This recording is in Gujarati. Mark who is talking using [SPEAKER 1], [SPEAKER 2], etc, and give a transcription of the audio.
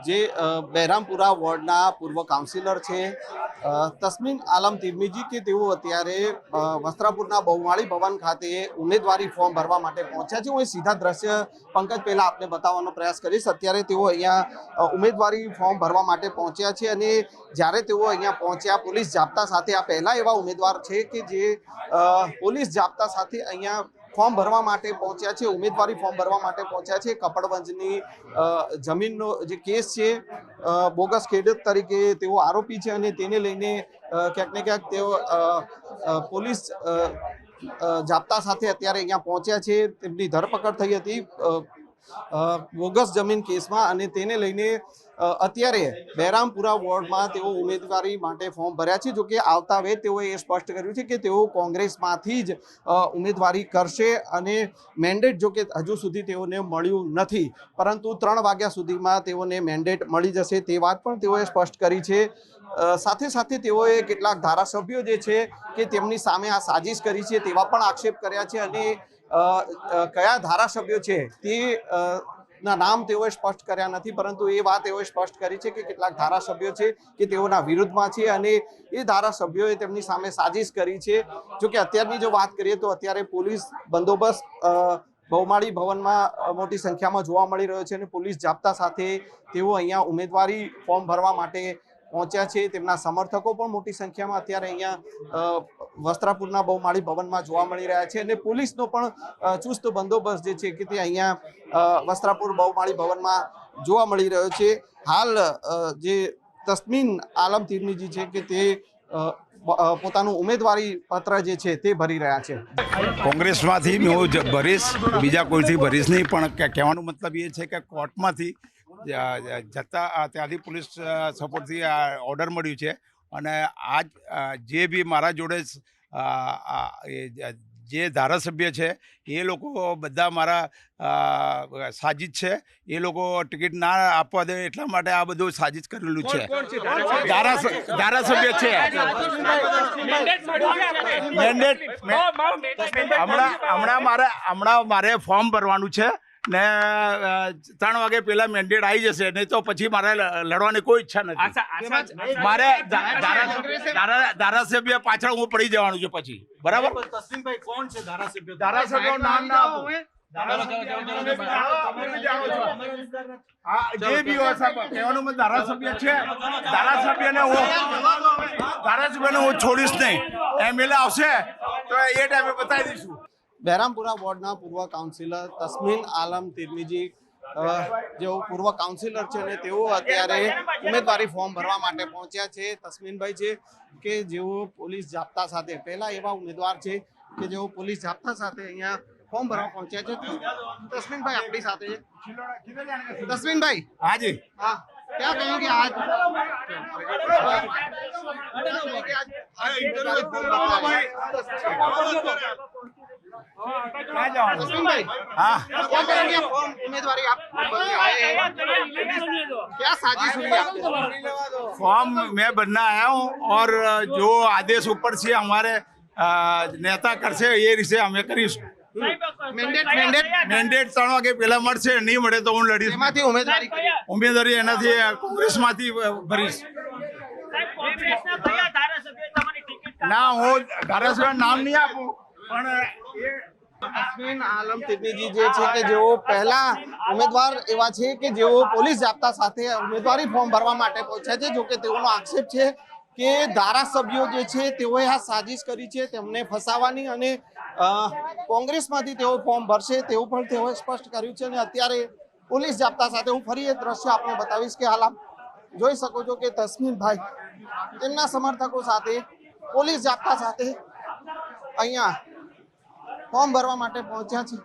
[SPEAKER 1] જે બહેરામપુરા વોર્ડના પૂર્વ કાઉન્સિલર છે તસ્મીન આલમ તિરમિજી કે તેઓ અત્યારે વસ્ત્રાપુરના બહુમાળી ભવન ખાતે ઉમેદવારી ફોર્મ ભરવા માટે પહોંચ્યા છે। હું સીધા દ્રશ્ય પંકજ પહેલા આપને બતાવવાનો પ્રયાસ કરીશ। અત્યારે તેઓ અહીંયા ઉમેદવારી ફોર્મ ભરવા માટે પહોંચ્યા છે અને જ્યારે તેઓ અહીંયા પહોંચ્યા પોલીસ જાપ્તા સાથે આ પહેલા એવા ઉમેદવાર છે કે જે પોલીસ જાપ્તા સાથે અહીંયા ફોર્મ ભરવા માટે પહોંચ્યા છે, ઉમેદવારી ફોર્મ ભરવા માટે પહોંચ્યા છે। કપડવંજની જમીનનો જે કેસ છે, બોગસ ખેડૂત તરીકે તેઓ આરોપી છે અને તેને લઈને ક્યાંક ને ક્યાંક તેઓ પોલીસ જાપ્તા સાથે અત્યારે અહીંયા પહોંચ્યા છે। તેમની ધરપકડ થઈ હતી બોગસ જમીન કેસમાં અને તેને લઈને અત્યારે બહેરામપુરા વોર્ડમાં તેઓ ઉમેદવારી માટે ફોર્મ ભર્યા છે। જો કે આવતા વેત તેઓએ એ સ્પષ્ટ કર્યું છે કે તેઓ કોંગ્રેસમાંથી જ ઉમેદવારી કરશે અને મેન્ડેટ જો કે હજુ સુધી તેઓને મળ્યું નથી, પરંતુ 3 વાગ્યા સુધીમાં તેઓને મેન્ડેટ મળી જશે તે વાત પણ તેઓએ સ્પષ્ટ કરી છે। સાથે સાથે તેઓએ કેટલાક ધારાસભ્યો જે છે કે તેમની સામે આ સાજિશ કરી છે તેવા પણ આક્ષેપ કર્યા છે અને કયા ધારાસભ્યો છે તે ના નામ તેઓએ સ્પષ્ટ કર્યા નથી, પરંતુ એ વાત તેઓએ સ્પષ્ટ કરી છે કે કેટલાક ધારાસભ્યો છે કે તેઓના વિરુદ્ધમાં છે અને એ ધારાસભ્યોએ તેમની સામે સાજિશ કરી છે। જો કે અત્યારની જો વાત કરીએ તો અત્યારે પોલીસ બંદોબસ્ત બહુમાળી ભવનમાં મોટી સંખ્યામાં જોવા મળી રહ્યો છે અને પોલીસ જાપ્તા સાથે તેઓ અહીંયા ઉમેદવારી ફોર્મ ભરવા માટે પહોંચ્યા છે। તેમના સમર્થકો પણ મોટી સંખ્યામાં અત્યારે અહીંયા વસ્ત્રાપુરના બહુમાળી ભવનમાં જોવા મળી રહ્યા છે અને પોલીસનો પણ ચુસ્ત બંદોબસ્ત જે છે કે તે અહીંયા વસ્ત્રાપુર બહુમાળી ભવનમાં જોવા મળી રહ્યો છે। હાલ જે તસ્મીન આલમ તિરમિજી છે કે તે પોતાનું ઉમેદવારી પત્ર જે છે તે ભરી રહ્યા છે।
[SPEAKER 2] કોંગ્રેસમાંથી હું ભરીશ, બીજા કોઈથી ભરીશ નહીં, પણ કહેવાનો મતલબ એ છે કે કોર્ટમાંથી જતા ત્યાંથી પોલીસ સપોર્ટથી ઓર્ડર મળ્યું છે અને આજ જે બી મારા જોડે જે ધારાસભ્ય છે એ લોકો બધા મારા સાજિશ છે, એ લોકો ટિકિટ ના આપવા દે એટલા માટે આ બધું સાજિશ કરેલું છે। ધારાસભ્ય છે મેન્ડેટ હમણાં મારે ફોર્મ ભરવાનું છે ને 3 વાગે પહેલા મેન્ડેટ આવી જશે, નહીં તો પછી મારે લડવાની કોઈ ઈચ્છા નથી। મારે ધારાસભ્ય પાછળ હું પડી જવાનું છે પછી, બરાબર?
[SPEAKER 3] તસ્મીનભાઈ કોણ છે ધારાસભ્ય?
[SPEAKER 2] ધારાસભ્ય નામ ના આપું, જે બી હોય કહેવાનું મત ધારાસભ્ય છે, ધારાસભ્યને હું છોડીશ નહીં। એમએલએ આવશે તો એ ટાઈમે બતાવી દઈશું।
[SPEAKER 1] બહેરામપુરા વોર્ડના પૂર્વ કાઉન્સિલર તસ્મીન આલમ તિરમિજી જેઓ પૂર્વ કાઉન્સિલર છે અને તેઓ અત્યારે ઉમેદવારી ફોર્મ ભરવા માટે પહોંચ્યા છે। તસ્મીનભાઈ છે કે જેઓ પોલીસ જાપ્તા સાથે પહેલા એવા ઉમેદવાર છે કે જેઓ પોલીસ જાપ્તા સાથે અહીંયા ફોર્મ ભરવા પહોંચ્યા છે। તસ્મીનભાઈ આપણી સાથે છે। તસ્મીનભાઈ,
[SPEAKER 2] હાજી,
[SPEAKER 1] હા, क्या कहेंगे आज उम्मीदवारी आप क्या साजिश हुई?
[SPEAKER 2] फॉर्म मैं भरना आया हूँ और जो आदेश ऊपर से हमारे नेता करશે એ રીતે અમે કરીશું। મેન્ડેટ 3 વાગે પહેલા મળશે, નહીં મળે તો હું લડીશ।
[SPEAKER 1] એમાંથી
[SPEAKER 2] ઉમેદવારી એનાથી કોંગ્રેસમાંથી ભરીશ। ના, હું ધારાસભ્ય નામ નહીં આપું, પણ
[SPEAKER 1] તસ્મીન આલમ તિરમિજી જે છે કે જેઓ પહેલા ઉમેદવાર એવા છે કે જેઓ પોલીસ જાપ્તા સાથે ઉમેદવારી ફોર્મ ભરવા માટે પહોંચ્યા છે। જો કે તેઓનો આક્ષેપ છે કે ધારાસભ્યો જે છે તેઓએ આ સાજિશ કરી છે તેમને ફસાવાની અને કોંગ્રેસમાંથી તેઓ ફોર્મ ભરશે તેવું પણ તેઓએ સ્પષ્ટ કર્યું છે। અને અત્યારે પોલીસ જાપ્તા સાથે હું ફરી એક દ્રશ્ય આપને બતાવીશ કે હાલ આપ જોઈ શકો છો કે તસ્મીનભાઈ તેમના સમર્થકો સાથે પોલીસ જાપ્તા સાથે અહીંયા ફોર્મ ભરવા માટે પહોંચ્યા છે।